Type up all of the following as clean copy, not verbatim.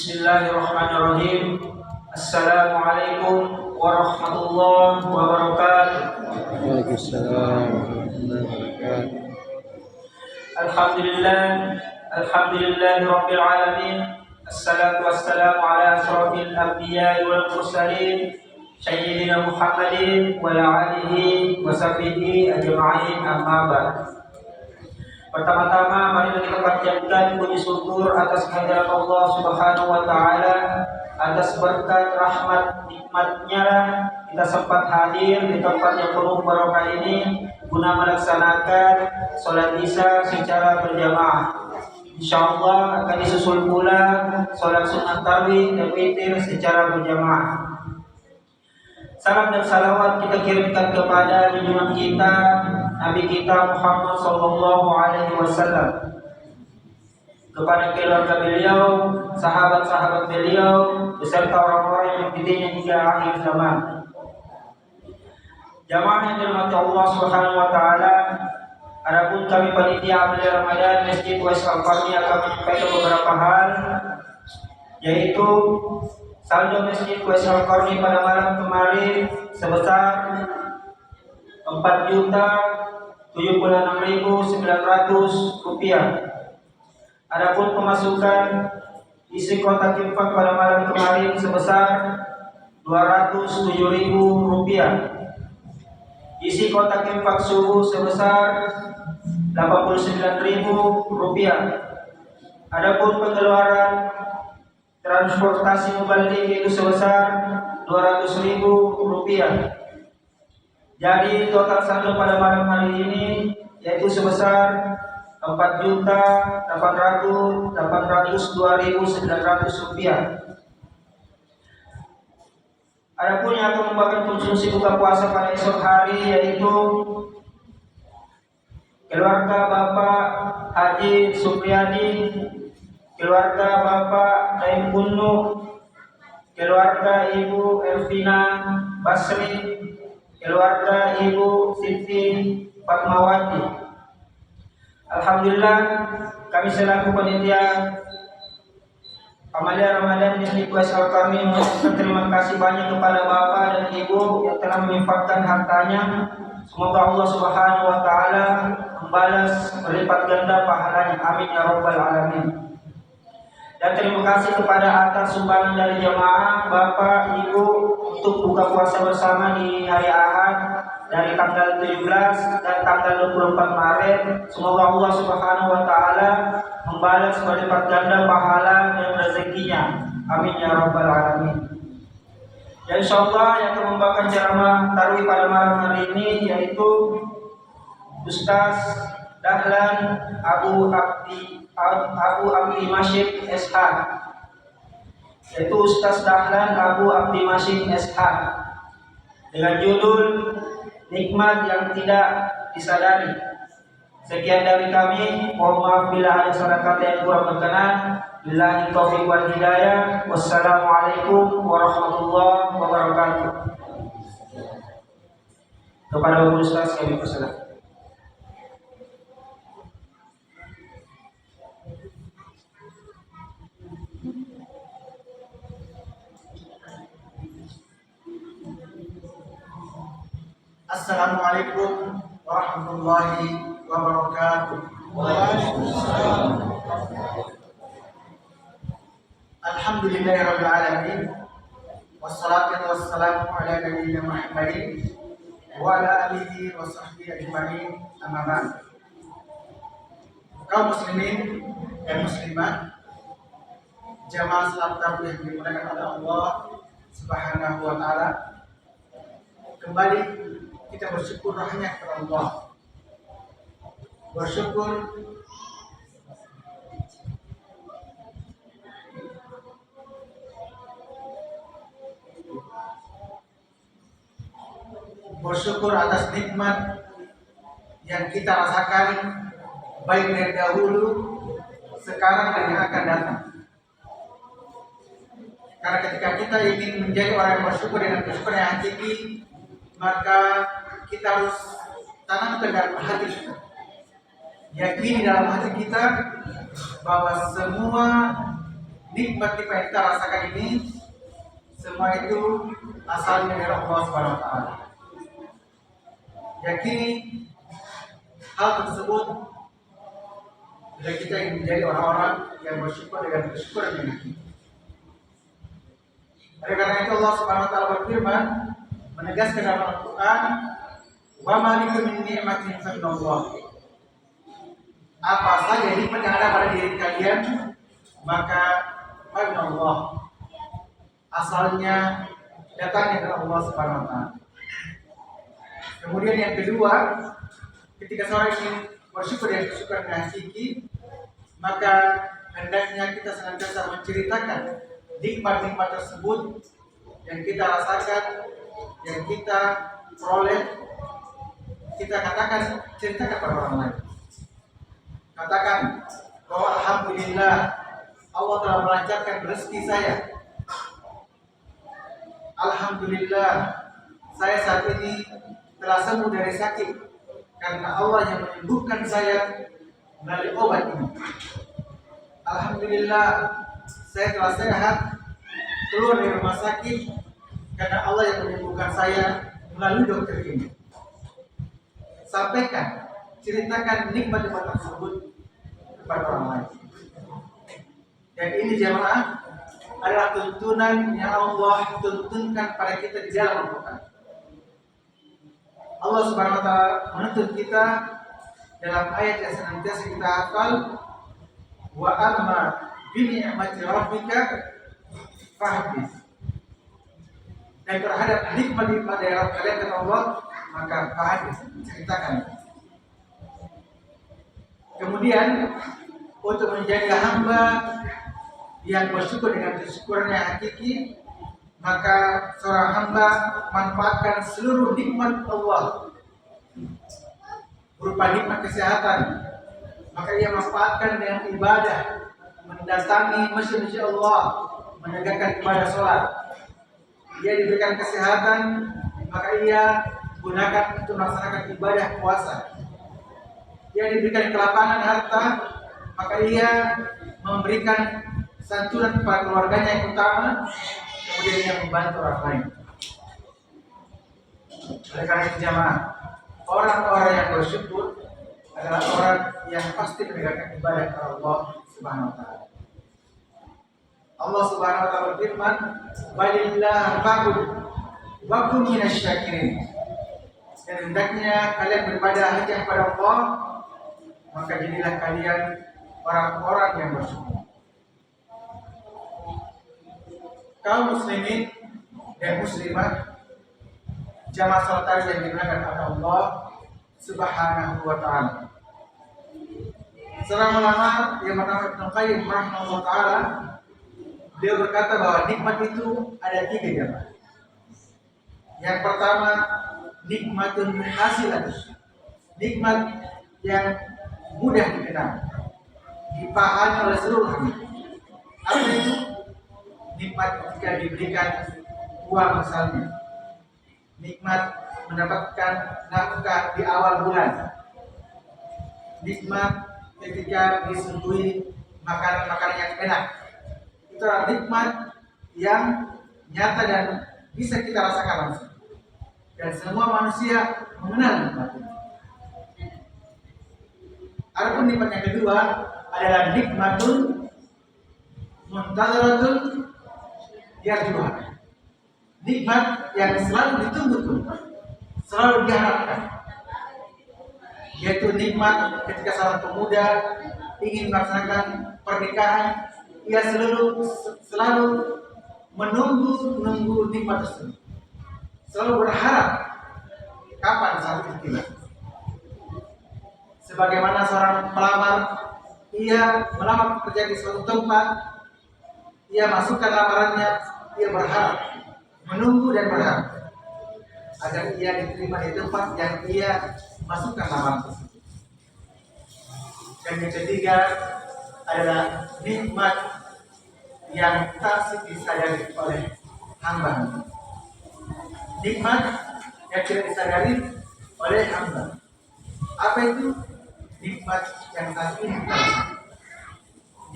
Bismillahirrahmanirrahim. Assalamualaikum warahmatullahi wabarakatuh. Waalaikumsalam warahmatullahi wabarakatuh. Alhamdulillah rabbil alamin. Assalatu wassalamu ala asyrafil anbiya'i wal mursalin sayyidina Muhammadin wa ala alihi wa sahbihi ajma'in, amma ba'd. Pertama-tama mari kita panjatkan puji syukur atas kehadiran Allah Subhanahu wa taala, atas berkat rahmat nikmatnya kita sempat hadir di tempat yang penuh barokah ini guna melaksanakan sholat isya secara berjamaah. Insyaallah akan disusul pula sholat sunnah tarawih dan witir secara berjamaah. Salam dan salawat kita kirimkan kepada junjungan kita Nabi kita Muhammad sallallahu alaihi wasallam, kepada keluarga beliau, sahabat-sahabat beliau, beserta orang-orang yang mengikutinya hingga akhir zaman. Jamaah yang dirahmati Allah Subhanahu wa taala, adapun kami panitia Amal Ramadan Masjid West Al-Qarni akan menyampaikan beberapa hal, yaitu saldo Masjid West Al-Qarni pada malam kemarin sebesar 4.076.900 rupiah. Adapun pemasukan isi kotak infak pada malam kemarin sebesar 207.000 rupiah. Isi kotak infak subuh sebesar 89.000 rupiah. Adapun pengeluaran transportasi mubalik itu sebesar 200.000 rupiah. Jadi total saldo pada malam hari ini yaitu sebesar 4.802.900 rupiah. Adapun yang akan membagikan konsumsi buka puasa pada esok hari yaitu keluarga Bapak Haji Supriyadi, keluarga Bapak Daim Bunu, keluarga Ibu Elvina Basri, keluarga Ibu Siti Fatmawati. Alhamdulillah, kami selaku panitia Amalia Ramadan di West Al-Qarni mengucapkan terima kasih banyak kepada Bapak dan Ibu yang telah menginfakkan hartanya. Semoga Allah Subhanahu wa taala membalas berlipat ganda pahalanya. Amin ya rabbal alamin. Dan terima kasih kepada atas sumbangan dari jemaah Bapak Ibu untuk buka puasa bersama di hari Ahad dari tanggal 17 dan tanggal 24 Maret. Semoga Allah Subhanahu wa taala membalas berlipat ganda pahala dan rezekinya. Amin ya rabbal alamin. Dan insyaallah yang akan membawakan ceramah tarawih pada malam hari ini yaitu Ustaz Dahlan Abu Abdi Masyid SH, yaitu Ustaz Dahlan Abu Abdi Masyid SH, dengan judul Nikmat yang Tidak Disadari. Sekian dari kami, mohon maaf bila ada salah kata yang kurang berkenan. Billahi taufiq wal hidayah. Wassalamualaikum warahmatullahi wabarakatuh. Kepada Bapak Ustaz kami persilakan. Assalamualaikum warahmatullahi wabarakatuh. Waalaikumsalam. Alhamdulillahirabbil alamin. Wassalatu wassalamu ala nabiyyina Muhammadin wa ala alihi wa sahbihi ajma'in. Amma ba'd. Kaum muslimin dan muslimat, jamaah salat tarawih yang dimuliakan oleh Allah Subhanahu wa taala, kembali kita bersyukur hanya kepada Allah. Bersyukur atas nikmat yang kita rasakan baik dari dahulu, sekarang dan yang akan datang. Karena ketika kita ingin menjadi orang yang bersyukur dengan bersyukur yang hakiki, maka kita harus tanamkan dalam hati kita, yakini dalam hati kita bahwa semua nikmat-nikmat yang kita rasakan ini semua itu asalnya dari Allah Subhanahu wa taala. Yakini hal tersebut bila kita ingin menjadi orang-orang yang bersyukur dengan bersyukur yang hakiki. Oleh karena itu Allah Subhanahu wa taala berfirman menegaskan dalam Al-Qur'an, "Wa ma bikum min ni'matin fa min Allah." Apa saja nikmat yang ada pada diri kalian, maka fa min Allah. Asalnya datangnya dari Allah Subhanahu wa taala. Kemudian yang kedua, ketika seorang ingin bersyukur dan bersyukur yang hakiki, maka hendaknya kita senantiasa menceritakan nikmat-nikmat tersebut yang kita rasakan, yang kita peroleh, kita katakan, ceritakan pada orang lain. Katakan bahwa alhamdulillah Allah telah melancarkan rezeki saya. Alhamdulillah saya saat ini telah sembuh dari sakit karena Allah yang menyembuhkan saya melalui obat ini. Alhamdulillah saya telah sehat keluar dari rumah sakit karena Allah yang menyembuhkan saya melalui dokter ini. Sampaikan, ceritakan nikmat-nikmat tersebut kepada orang lain. Dan ini jemaah adalah tuntunan yang Allah tuntunkan pada kita di dalam Al-Quran. Allah Subhanahu wa taala menuntut kita dalam ayat yang senantiasa kita hafal, wa amma bi ni'mati rabbika fahdits. Dan terhadap nikmat-nikmat dari Rabb kalian kata Allah, maka fahdits, ceritakan. Kemudian untuk menjadi hamba yang bersyukur dengan kesyukuran yang hakiki, maka seorang hamba manfaatkan seluruh nikmat Allah berupa nikmat kesehatan, maka ia manfaatkan dengan ibadah, mendatangi masjid Allah, menegakkan ibadah sholat. Ia diberikan kesehatan, maka ia gunakan untuk melaksanakan ibadah puasa. Ia diberikan kelapangan harta, maka ia memberikan santunan kepada keluarganya yang utama, kemudian ia membantu orang lain. Oleh karena itu jamaah, orang-orang yang bersyukur adalah orang yang pasti menegakkan ibadah kepada Allah Subhanahu wa taala. Allah Subhanahu wa taala berfirman, "Balillah fa'bud wa kun minasyakirin." Dan hendaknya kalian beribadah hanya kepada Allah, maka jadilah kalian orang-orang yang bersyukur. Kaum muslimin dan muslimah, jamaah salat tarawih yang dimuliakan oleh Allah Subhanahu wa taala. Seorang ulama yang bernama Ibnu Qayyim rahimahullah taala, beliau berkata bahwa nikmat itu ada 3 jamaah. Yang pertama, nikmatun hasilat, nikmat yang mudah dikenal, dipahami oleh seluruh dunia. Apa itu? Nikmat ketika diberikan uang misalnya, nikmat mendapatkan nafkah di awal bulan, nikmat ketika disuguhi makanan-makanan yang enak. Itu adalah nikmat yang nyata dan bisa kita rasakan langsung. Dan semua manusia mengenal nikmat itu. Adapun nikmat yang kedua adalah nikmatun muntadharatun yarjuha. Nikmat yang selalu ditunggu-tunggu, selalu diharapkan. Yaitu nikmat ketika seorang pemuda ingin melaksanakan pernikahan, ia selalu menunggu nikmat tersebut. Selalu berharap kapan saat itu tiba. Sebagaimana seorang pelamar, ia melamar pekerjaan di suatu tempat, ia masukkan lamarannya, ia berharap, menunggu dan berharap agar ia diterima di tempat yang ia masukkan lamaran tersebut. Dan yang ketiga adalah nikmat yang tak disadari oleh hamba. Nikmat yang tidak disadari oleh hamba. Apa itu? Nikmat yang saat ini kita rasakan.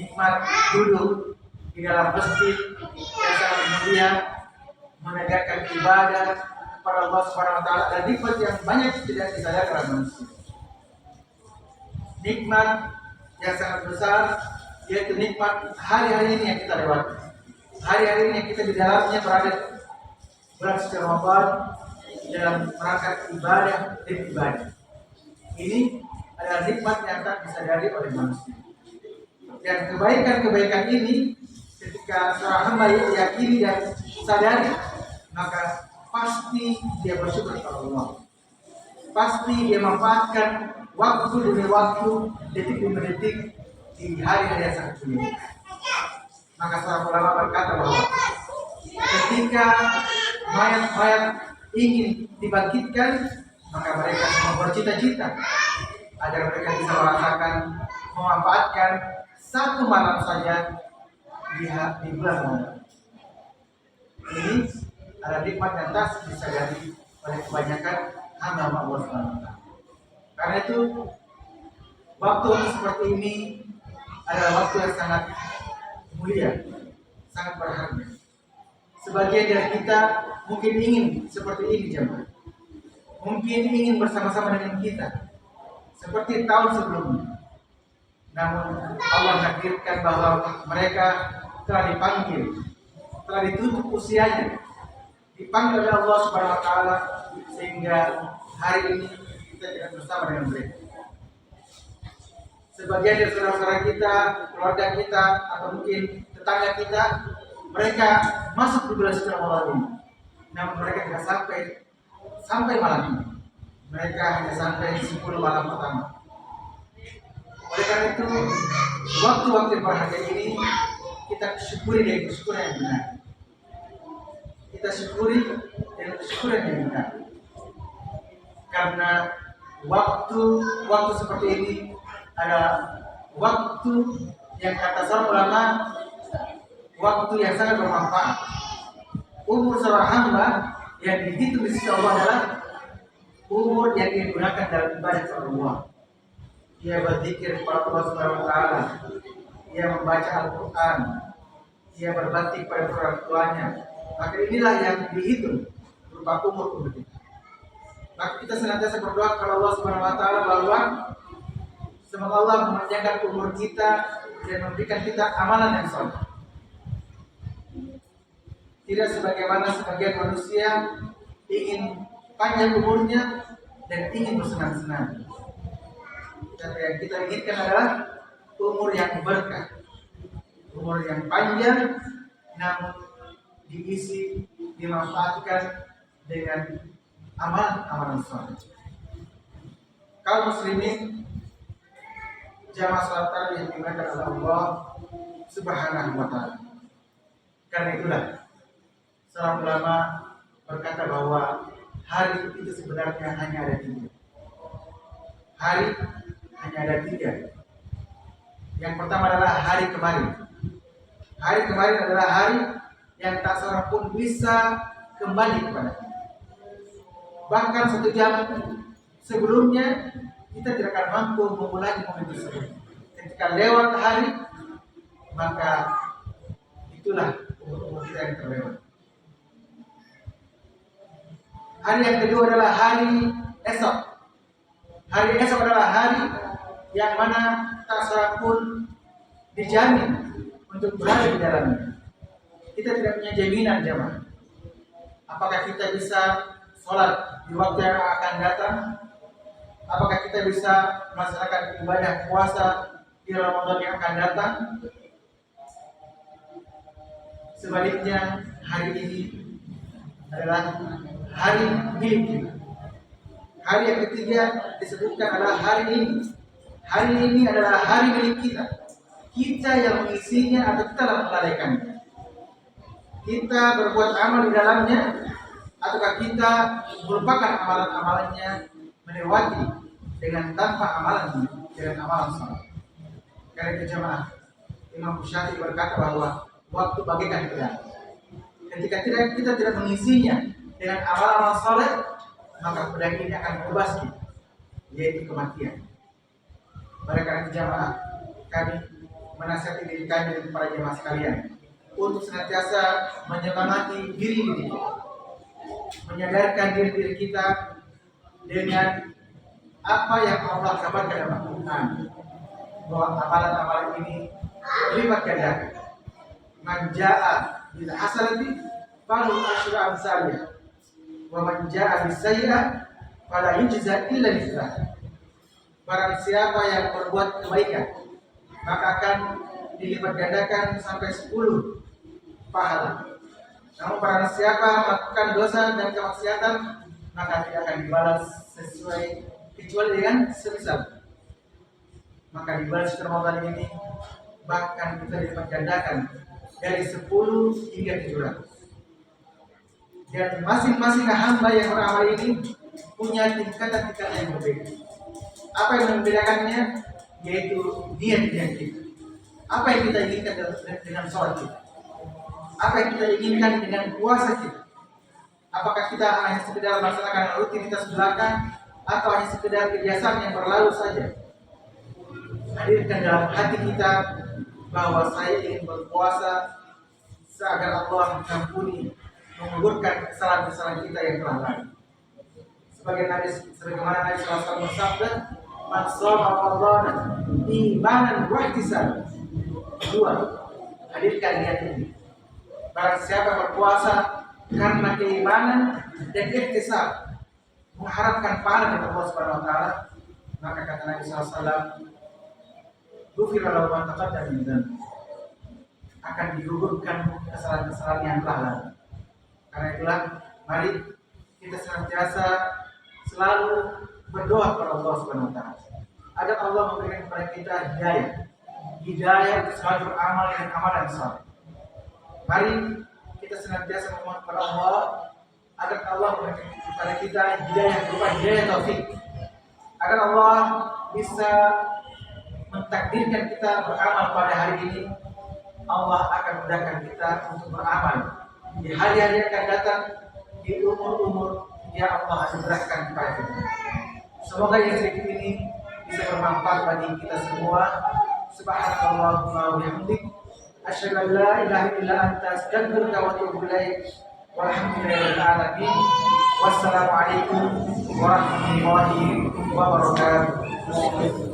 Nikmat duduk di di dalam masjid yang sangat mulia, menegakkan ibadah kepada Allah Subhanahu wa taala, dan nikmat yang banyak tidak disadari oleh manusia. Nikmat yang sangat besar yaitu nikmat hari-hari ini yang kita lewati. Hari-hari ini yang kita di dalamnya berada bulan suci Ramadan dalam rangka ibadah dan ibadah. Ini adalah nikmat yang tak disadari oleh manusia. Dan kebaikan-kebaikan ini ketika seorang hamba yakini dan sadari, maka pasti dia bersyukur kepada Allah. Pasti dia memanfaatkan waktu demi waktu, detik demi detik di hari-hari yang sangat mulia. Maka seorang ulama berkata bahwa ketika mayat-mayat ingin dibangkitkan, maka mereka semua bercita-cita agar mereka bisa merasakan, memanfaatkan satu malam saja di bulan Ramadan. Ini adalah nikmat yang tak disadari oleh kebanyakan hamba Allah SWT. Karena itu waktu seperti ini adalah waktu yang sangat mulia, sangat berharga. Sebagian dari kita mungkin ingin seperti ini jemaah, mungkin ingin bersama-sama dengan kita seperti tahun sebelumnya. Namun Allah takdirkan bahwa mereka telah dipanggil, telah ditutup usianya, dipanggil oleh Allah Subhanahu wa taala, sehingga hari ini kita tidak bersama dengan mereka. Sebagian dari saudara-saudara kita, keluarga kita, atau mungkin tetangga kita, mereka masuk di bulan suci Ramadan ini, namun mereka tidak sampai malam ini. Mereka hanya sampai 10 malam pertama. Oleh karena itu, waktu-waktu berharga ini kita syukuri dengan kesyukuran yang benar. Kita syukuri dengan kesyukuran yang benar. Karena waktu seperti ini adalah waktu yang kata seorang ulama, waktu yang sangat bermanfaat. Umur seorang hamba yang dihitung di sisi Allah adalah umur yang digunakan dalam ibadah kepada Allah. Dia berzikir kepada Allah Subhanahu wa taala, dia membaca Al-Qur'an, dia berbakti pada orang tuanya. Maka inilah yang dihitung berupa umur kita. Maka kita senantiasa berdoa kepada Allah Subhanahu wa taala bahwa semoga Allah memanjangkan umur kita dan memberikan kita amalan yang saleh. Tidak sebagaimana sebagian manusia ingin panjang umurnya dan ingin bersenang-senang. Dan yang kita inginkan adalah umur yang berkah, umur yang panjang, namun diisi, dimanfaatkan dengan amalan-amalan saleh. Kaum muslimin, jamaah salat tarawih yang dimuliakan oleh Allah Subhanahu wa taala. Karena itulah seorang ulama berkata bahwa hari itu sebenarnya hanya ada 3. Hari hanya ada 3. Yang pertama adalah hari kemarin. Hari kemarin adalah hari yang tak seorang pun bisa kembali kepada. Bahkan 1 jam sebelumnya kita tidak akan mampu memulai momen tersebut. Ketika lewat hari, maka itulah umur kita yang terlewat. Hari yang kedua adalah hari esok. Hari esok adalah hari yang mana tak seorang pun dijamin untuk berada di dalamnya. Kita tidak punya jaminan jemaah. Apakah kita bisa sholat di waktu yang akan datang? Apakah kita bisa melaksanakan ibadah puasa di Ramadan yang akan datang? Sebaliknya, hari ini adalah hari milik kita. Hari yang ketiga disebutkan adalah hari ini. Hari ini adalah hari milik kita. Kita yang mengisinya atau kita yang melalaikannya. Kita berbuat amal di dalamnya, ataukah kita merupakan amalan-amalannya melewati dengan tanpa amalan, dengan amalan salat. Karena itu jemaah, Imam Syafi'i berkata bahwa waktu bagaikan pedang. Ketika kita tidak mengisinya dengan amalan saleh, maka pedang ini akan bebas kita, yaitu kematian. Oleh karena itu jemaah, kami menasihati diri kami dan para jemaah sekalian untuk senantiasa menyemangati diri, menyadarkan diri kita dengan apa yang Allah kabarkan dalam Al-Quran, bahwa amalan-amalan ini berlipat ganda. Man jaa bil hasanati falahu asyru amsalih, wa man jaa bis sayyi'ah fala yujza illa mithlaha. Barang siapa yang berbuat kebaikan, maka akan dilipat gandakan sampai 10 pahala. Namun barang siapa melakukan dosa dan kemaksiatan, maka tidak akan dibalas sesuai kecuali dengan semisal. Maka di bulan Ramadan ini bahkan kita dilipat gandakan dari 10 hingga 700. Dan masing-masing hamba yang beramal ini punya tingkatan-tingkatan yang berbeda. Apa yang membedakannya? Yaitu niat kita. Apa yang kita inginkan dengan sholat kita? Apa yang kita inginkan dengan puasa kita? Apakah kita hanya sekedar melaksanakan rutinitas belaka atau hanya sekedar kebiasaan yang berlalu saja? Hadirkan dalam hati kita bahwa saya ingin berpuasa agar Allah mengampuni, menggugurkan kesalahan-kesalahan kita yang telah lalu. Sebagaimana Nabi sallallahu alaihi wasallam bersabda, "Man shoma Ramadan imanan wa ihtisaban." Dua, hadirkan niat ini. Barang siapa berpuasa karena keimanan dan ihtisab, mengharapkan pahala dari Allah Subhanahu wa taala, maka kata Nabi sallallahu alaihi wasallam, "Ghufira lahu ma taqaddama min dzanbi." Akan digugurkan kesalahan-kesalahan yang telah lalu. Karena itulah, mari kita senantiasa selalu berdoa kepada Allah Subhanahu wa taala agar Allah memberikan kepada kita hidayah untuk selalu beramal dengan amalan saleh. Mari kita senantiasa memohon kepada Allah agar Allah memberikan kepada kita hidayah berupa hidayah taufik, agar Allah bisa mentakdirkan kita beramal pada hari ini. Allah akan mudahkan kita untuk beramal di hari-hari yang akan datang, di umur-umur yang Allah anugerahkan kepada kita. Semoga yang sedikit ini bisa bermanfaat bagi kita semua. Subhanallahumma wa bihamdik, asyhadu an la ilaha illa anta, astaghfiruka wa atubu ilaik. Walhamdulillahil alamin. Wassalamualaikum warahmatullahi wabarakatuh.